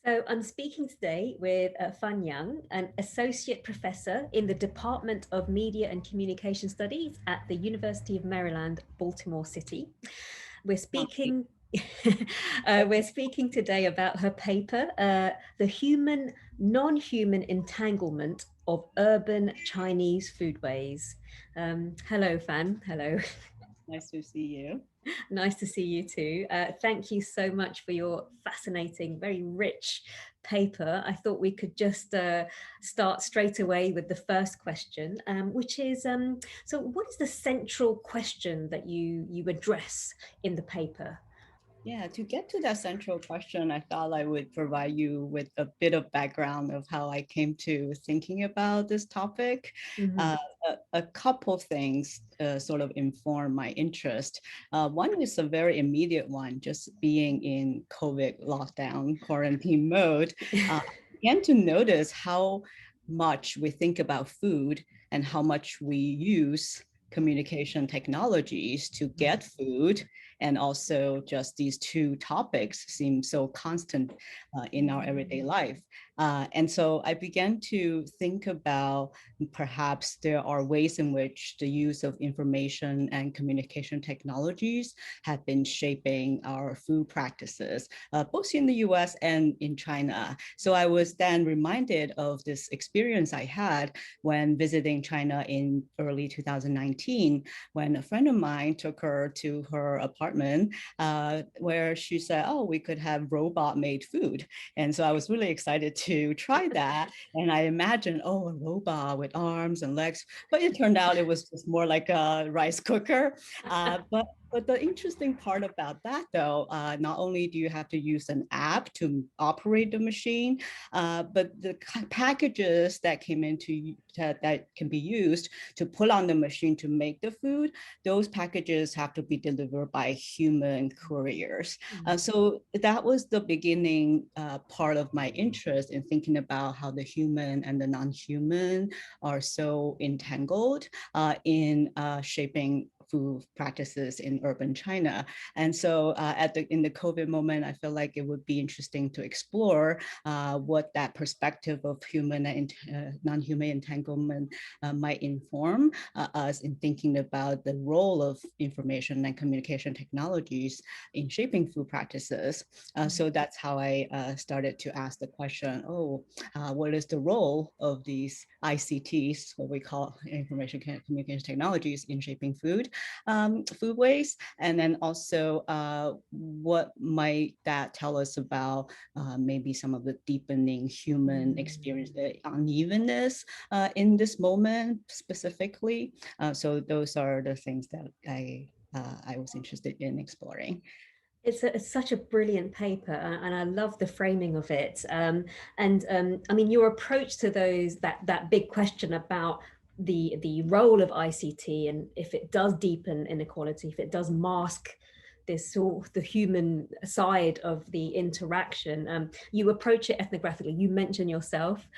So I'm speaking today with Fan Yang, an associate professor in the Department of Media and Communication Studies at the University of Maryland, Baltimore City. We're Okay. speaking we're speaking today about her paper, The Human-Nonhuman Entanglement of Urban Chinese Foodways. Hello, Fan. Hello. Nice to see you. Nice to see you too. Thank you so much for your fascinating, very rich paper. I thought we could just start straight away with the first question, which is, so what is the central question that you address in the paper? Yeah, to get to that central question, I thought I would provide you with a bit of background of how I came to thinking about this topic. Mhm. Uh, a couple things sort of inform my interest. One is a very immediate one, just being in COVID lockdown quarantine mode. I began to notice how much we think about food and how much we use communication technologies to get food, and also just these two topics seem so constant in our everyday life. And so I began to think about perhaps there are ways in which the use of information and communication technologies have been shaping our food practices, both in the US and in China. So I was then reminded of this experience I had when visiting China in early 2019, when a friend of mine took her to her apartment where she said, oh, we could have robot made food. And so I was really excited to try that. And I imagined, oh, a robot with arms and legs, but it turned out it was just more like a rice cooker. But the interesting part about that, though, not only do you have to use an app to operate the machine, but the packages that came into that can be used to put on the machine to make the food, those packages have to be delivered by human couriers. So that was the beginning part of my interest in thinking about how the human and the non-human are so entangled in shaping food practices in urban China. And so in the COVID moment, I feel like it would be interesting to explore what that perspective of human and non-human entanglement might inform us in thinking about the role of information and communication technologies in shaping food practices. So that's how I started to ask the question, oh, what is the role of these ICTs, what we call information communication technologies, in shaping foodways? And then also what might that tell us about maybe some of the deepening human experience, the unevenness in this moment specifically. So those are the things that I was interested in exploring. It's such a brilliant paper, and I love the framing of it. And I mean, your approach to that big question about the role of ICT, and if it does deepen inequality, if it does mask this sort of the human side of the interaction. You approach it ethnographically. You mention yourself,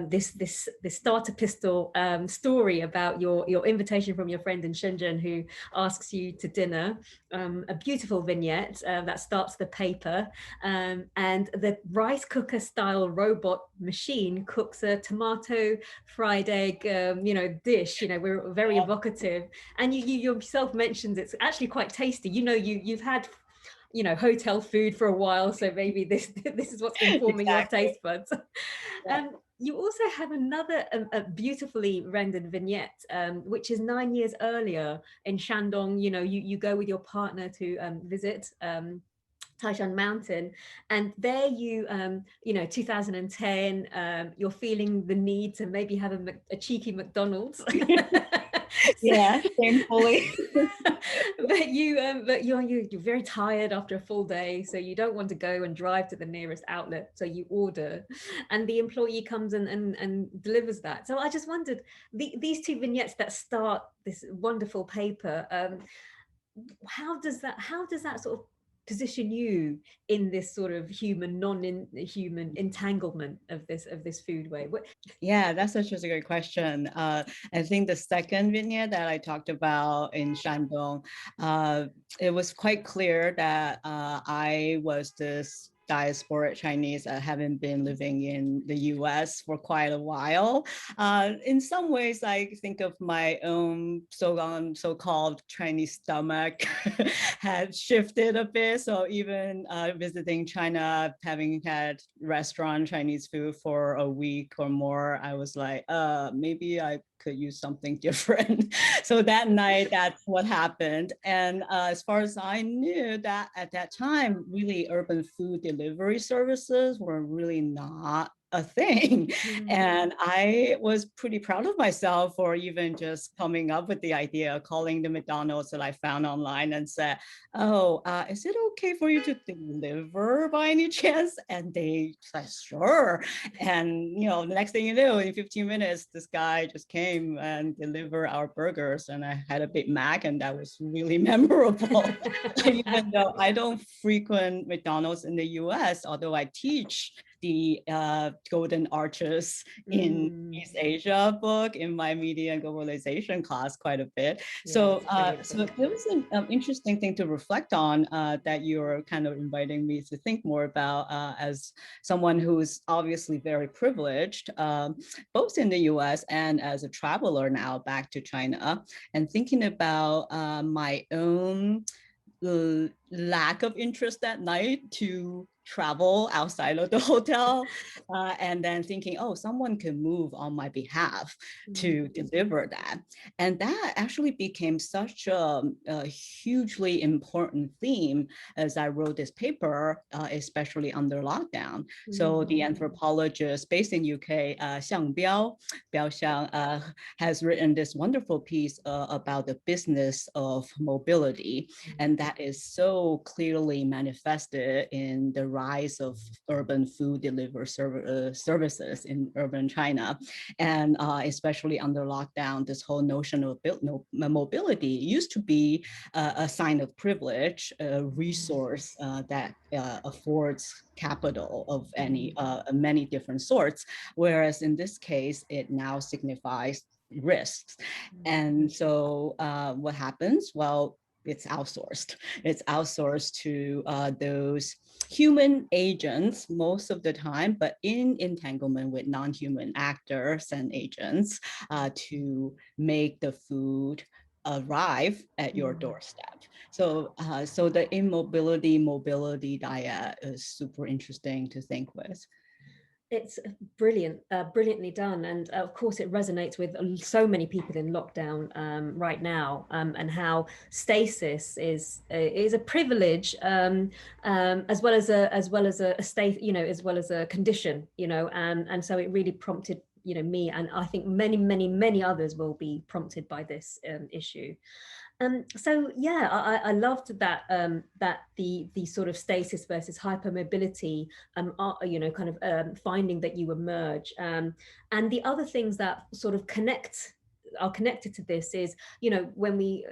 this starter pistol story about your invitation from your friend in Shenzhen who asks you to dinner. A beautiful vignette that starts the paper, and the rice cooker style robot machine cooks a tomato fried egg, dish. We're very evocative, and you yourself mentioned it's actually quite tasty. You've had hotel food for a while, so maybe this is what's informing your Exactly. taste buds. Yeah. You also have another a beautifully rendered vignette, which is 9 years earlier in Shandong. You go with your partner to visit Taishan Mountain, and there 2010, you're feeling the need to maybe have a cheeky McDonald's. So, Yeah, shamefully. but you're very tired after a full day, so you don't want to go and drive to the nearest outlet, so you order, and the employee comes and delivers that. So I just wondered, these two vignettes that start this wonderful paper, how does that sort of position you in this sort of human non-human entanglement of this food way? Yeah, that's such a great question. I think the second vignette that I talked about in Shandong, it was quite clear that I was this diasporic Chinese, having been living in the US for quite a while. In some ways, I think of my own so-called Chinese stomach had shifted a bit. So even visiting China, having had restaurant Chinese food for a week or more, I was like, maybe I could use something different. So that night, that's what happened. And as far as I knew, that at that time, really urban food delivery services were really not a thing. And I was pretty proud of myself for even just coming up with the idea, calling the McDonald's that I found online and said, oh, is it okay for you to deliver by any chance? And they said, sure. And, you know, the next thing you know, in 15 minutes, this guy just came and delivered our burgers. And I had a Big Mac, and that was really memorable. Even though I don't frequent McDonald's in the US, although I teach the Golden Arches in East Asia book in my media and globalization class quite a bit. So, so there was an interesting thing to reflect on that you're kind of inviting me to think more about as someone who's obviously very privileged, both in the US and as a traveler now back to China, and thinking about my own lack of interest that night to travel outside of the hotel, and then thinking, oh, someone can move on my behalf to deliver that. And that actually became such a hugely important theme as I wrote this paper, especially under lockdown. So the anthropologist based in UK, Biao Xiang, has written this wonderful piece about the business of mobility. And that is so clearly manifested in the rise of urban food delivery services in urban China. And especially under lockdown, this whole notion of mobility used to be a sign of privilege, a resource that affords capital of many different sorts. Whereas in this case, it now signifies risks. And so what happens? Well, it's outsourced. It's outsourced to those human agents most of the time, but in entanglement with non-human actors and agents to make the food arrive at your doorstep. So, so the mobility dyad is super interesting to think with. It's brilliant, brilliantly done, and of course it resonates with so many people in lockdown right now, and how stasis is a privilege, as well as a state, you know, as well as a condition, you know, and so it really prompted, you know, me, and I think many others will be prompted by this issue. So yeah, I loved that that the sort of stasis versus hypermobility, are, you know, kind of finding that you emerge, and the other things that sort of are connected to this is, you know, when we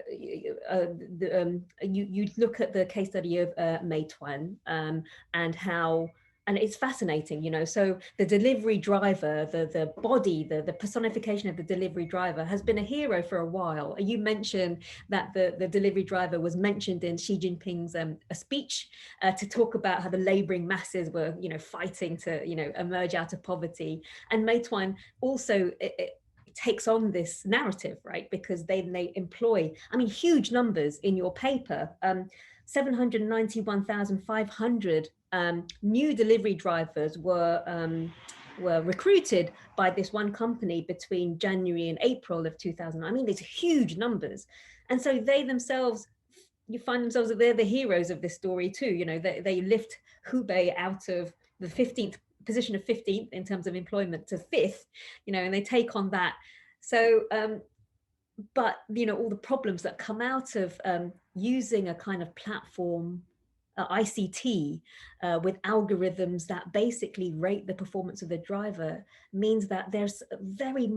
you look at the case study of Meituan, and how. And it's fascinating, you know, so the delivery driver, the body, the personification of the delivery driver has been a hero for a while. You mentioned that the delivery driver was mentioned in Xi Jinping's a speech to talk about how the laboring masses were, you know, fighting to, you know, emerge out of poverty. And Meituan also, it takes on this narrative, right? Because they employ, I mean, huge numbers in your paper, 791,500 new delivery drivers were recruited by this one company between January and April of 2000. I mean, these huge numbers. And so they themselves, you find themselves that they're the heroes of this story too. You know, they lift Hubei out of the 15th position of 15th in terms of employment to 5th, you know, and they take on that. So, but, you know, all the problems that come out of using a kind of platform, ICT, with algorithms that basically rate the performance of the driver, means that there's a very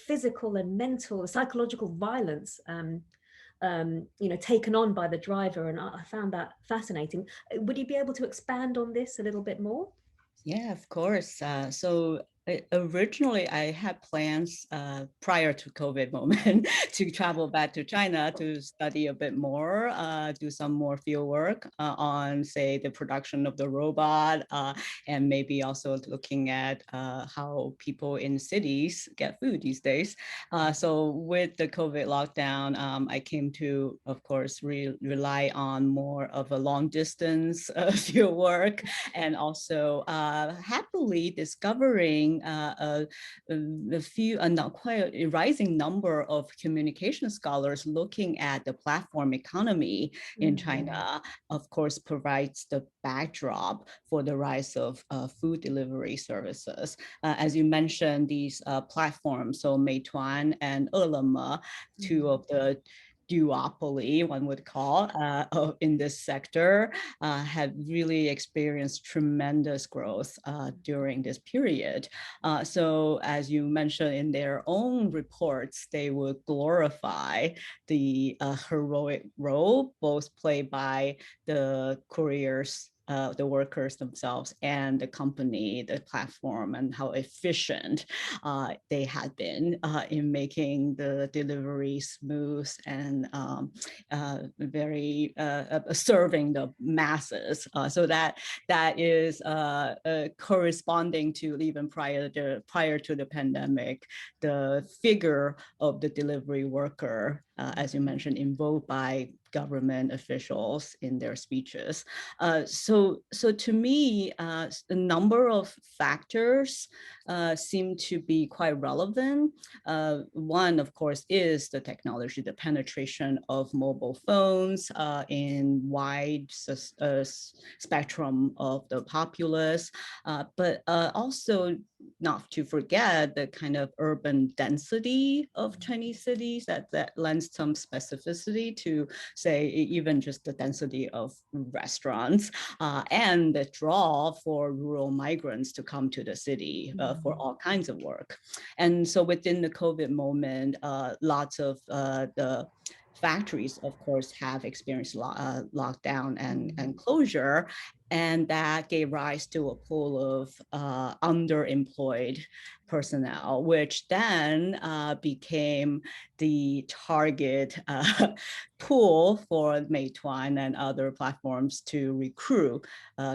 physical and mental, psychological violence, you know, taken on by the driver. And I found that fascinating. Would you be able to expand on this a little bit more? Yeah, of course. So Originally, I had plans prior to COVID moment to travel back to China to study a bit more, do some more field work on, say, the production of the robot, and maybe also looking at how people in cities get food these days. So with the COVID lockdown, I came to, of course, rely on more of a long distance field work, and also happily discovering a few, not quite a rising number of communication scholars looking at the platform economy in China, of course, provides the backdrop for the rise of food delivery services. As you mentioned, these platforms, so Meituan and Ele.me, two of the duopoly, one would call, in this sector, have really experienced tremendous growth during this period. So as you mentioned in their own reports, they would glorify the heroic role both played by the couriers, the workers themselves, and the company, the platform, and how efficient they had been in making the delivery smooth and very serving the masses. So that is corresponding to even prior to the pandemic, the figure of the delivery worker, as you mentioned, invoked by government officials in their speeches. So to me, a number of factors seem to be quite relevant. One, of course, is the technology, the penetration of mobile phones in wide spectrum of the populace, but also not to forget the kind of urban density of Chinese cities that lends some specificity to, say, even just the density of restaurants and the draw for rural migrants to come to the city for all kinds of work. And so within the COVID moment, lots of the factories, of course, have experienced lockdown and closure, and that gave rise to a pool of underemployed personnel, which then became the target pool for Meituan and other platforms to recruit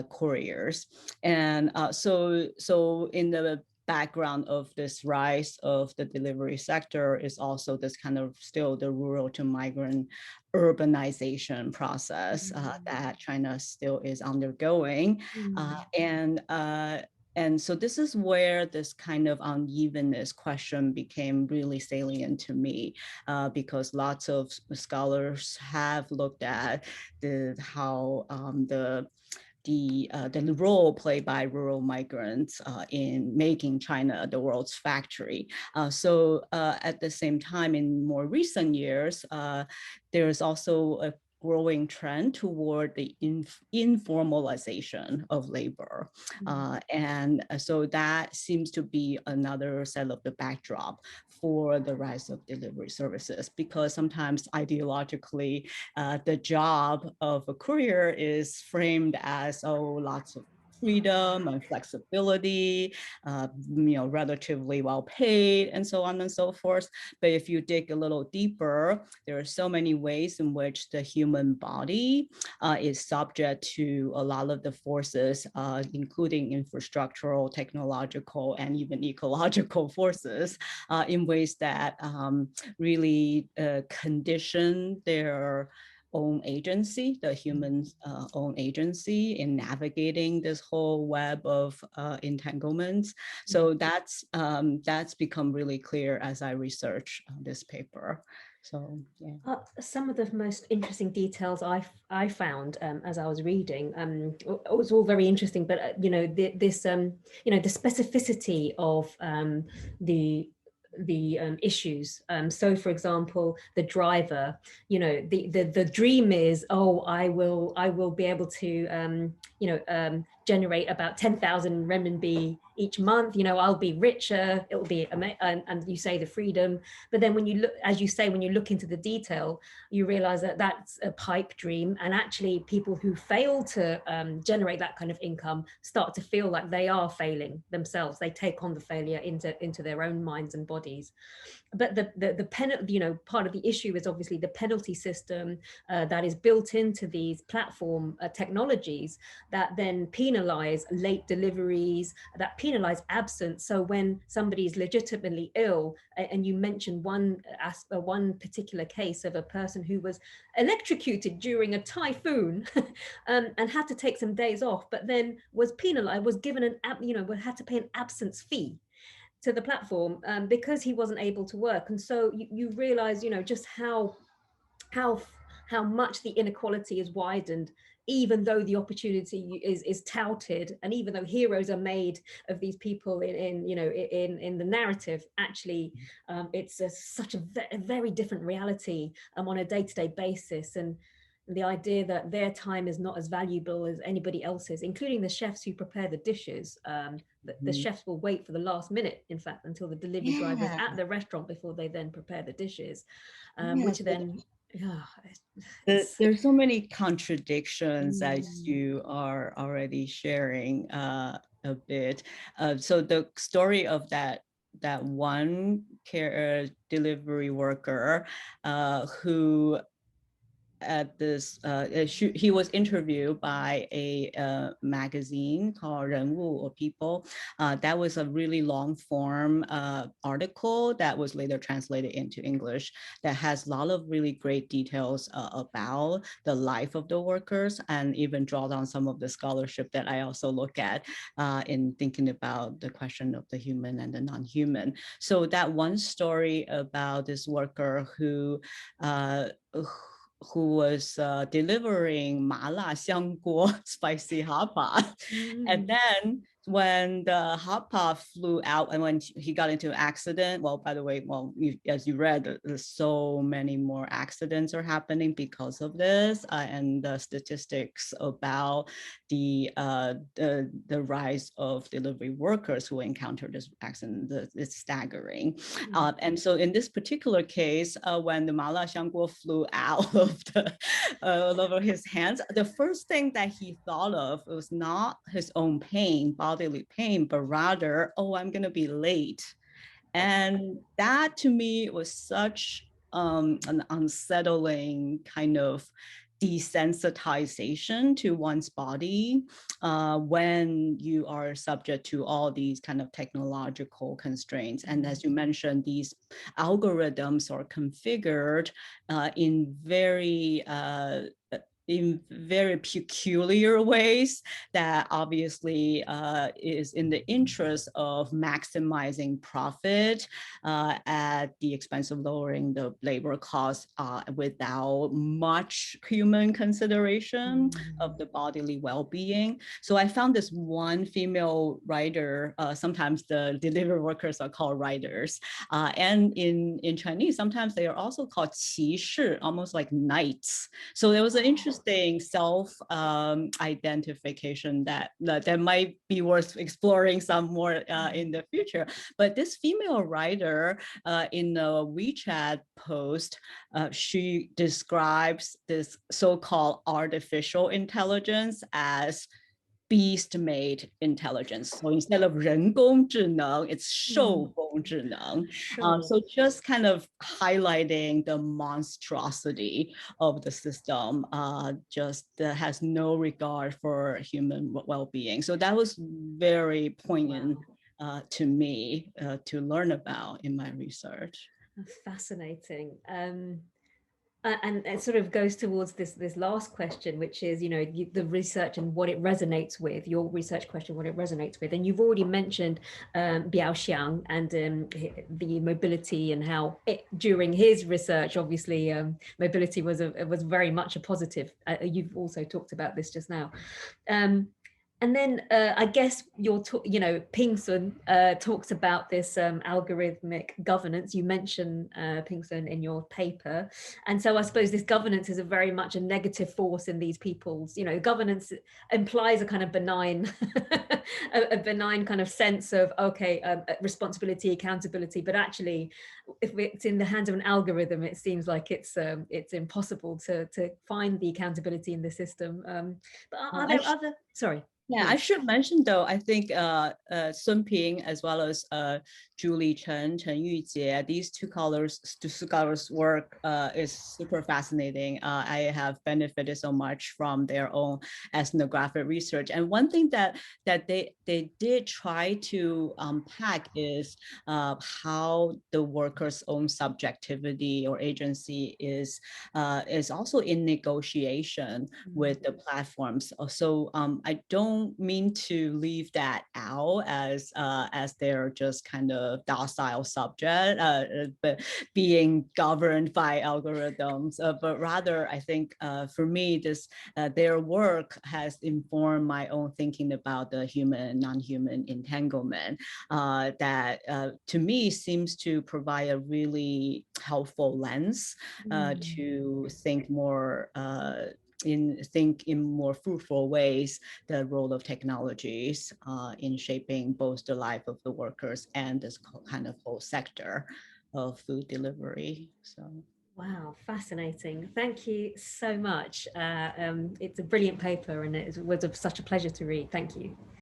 couriers. And so in the background of this rise of the delivery sector is also this kind of still the rural to migrant urbanization process that China still is undergoing. And so this is where this kind of unevenness question became really salient to me, because lots of scholars have looked at how the role played by rural migrants in making China the world's factory. So at the same time, in more recent years, there's also a growing trend toward the informalization of labor. And so that seems to be another set of the backdrop for the rise of delivery services, because sometimes ideologically, the job of a courier is framed as, lots of freedom and flexibility, relatively well paid, and so on and so forth. But if you dig a little deeper, there are so many ways in which the human body is subject to a lot of the forces, including infrastructural, technological, and even ecological forces, in ways that really condition their own agency, the human's own agency in navigating this whole web of entanglements. So that's become really clear as I research this paper. So yeah. Some of the most interesting details I found as I was reading, it was all very interesting, but the specificity of the issues. So for example, the driver, the dream is, I will be able to generate about 10,000 renminbi each month. I'll be richer. It will be and you say the freedom. But then when you look, as you say, when you look into the detail, you realize that that's a pipe dream. And actually, people who fail to generate that kind of income start to feel like they are failing themselves. They take on the failure into their own minds and bodies. But the part of the issue is obviously the penalty system that is built into these platform technologies that then penalize late deliveries, that penalize absence. So when somebody is legitimately ill, and you mentioned one particular case of a person who was electrocuted during a typhoon and had to take some days off, but then was penalized, was given had to pay an absence fee to the platform because he wasn't able to work. And so you realize, just how how much the inequality is widened, even though the opportunity is touted, and even though heroes are made of these people in the narrative. Actually, it's such a very different reality on a day-to-day basis. And the idea that their time is not as valuable as anybody else's, including the chefs who prepare the dishes. The chefs will wait for the last minute, in fact, until the delivery driver is at the restaurant before they then prepare the dishes, which then, there's so many contradictions as you are already sharing a bit. So the story of that one delivery worker who at this, he was interviewed by a magazine called 人物 or People. That was a really long form article that was later translated into English that has a lot of really great details about the life of the workers, and even draw down some of the scholarship that I also look at in thinking about the question of the human and the non-human. So that one story about this worker who was delivering 麻辣香锅 spicy hot pot. And then when the hot pot flew out and when he got into an accident, well, by the way, as you read, there's so many more accidents are happening because of this, and the statistics about the rise of delivery workers who encounter this accident, it's staggering. And so in this particular case, when the 麻辣香锅 flew out of over his hands, the first thing that he thought of was not his own pain, bodily pain, but rather, oh, I'm going to be late. And that to me was such an unsettling kind of desensitization to one's body when you are subject to all these kind of technological constraints. And as you mentioned, these algorithms are configured in very peculiar ways that obviously is in the interest of maximizing profit at the expense of lowering the labor costs without much human consideration of the bodily well-being. So I found this one female writer, sometimes the delivery workers are called writers, and in Chinese, sometimes they are also called 骑士, almost like knights. So there was an interesting self-identification that might be worth exploring some more in the future. But this female writer in a WeChat post, she describes this so-called artificial intelligence as beast-made intelligence. So instead of 人工智能, it's 兽工智能. So just kind of highlighting the monstrosity of the system, just has no regard for human well-being. So that was very poignant to me to learn about in my research. Fascinating. And it sort of goes towards this last question, which is, the research and what it resonates with, your research question, what it resonates with. And you've already mentioned Biaoxiang and the mobility, and how during his research, obviously, mobility was very much a positive. You've also talked about this just now. And And then I guess Ping Sun talks about this algorithmic governance. You mention Ping Sun in your paper, and so I suppose this governance is a very much a negative force in these people's. Governance implies a kind of benign, a benign kind of sense of okay, responsibility, accountability, but actually, if it's in the hands of an algorithm, it seems like it's impossible to find the accountability in the system. But are there other? Sorry. Yeah, I Please. should mention though, I think Sun Ping as well as Julie Chen Yujie, these two scholars' work is super fascinating. I have benefited so much from their own ethnographic research. And one thing that they did try to unpack is how the workers' own subjectivity or agency is also in negotiation with the platforms. So I don't mean to leave that out as they're just kind of docile subject, but being governed by algorithms. But rather, I think for me, their work has informed my own thinking about the human-non-human entanglement that to me seems to provide a really helpful lens to think more in more fruitful ways the role of technologies in shaping both the life of the workers and this kind of whole sector of food delivery. So. Wow, fascinating. Thank you so much. It's a brilliant paper and it was such a pleasure to read. Thank you.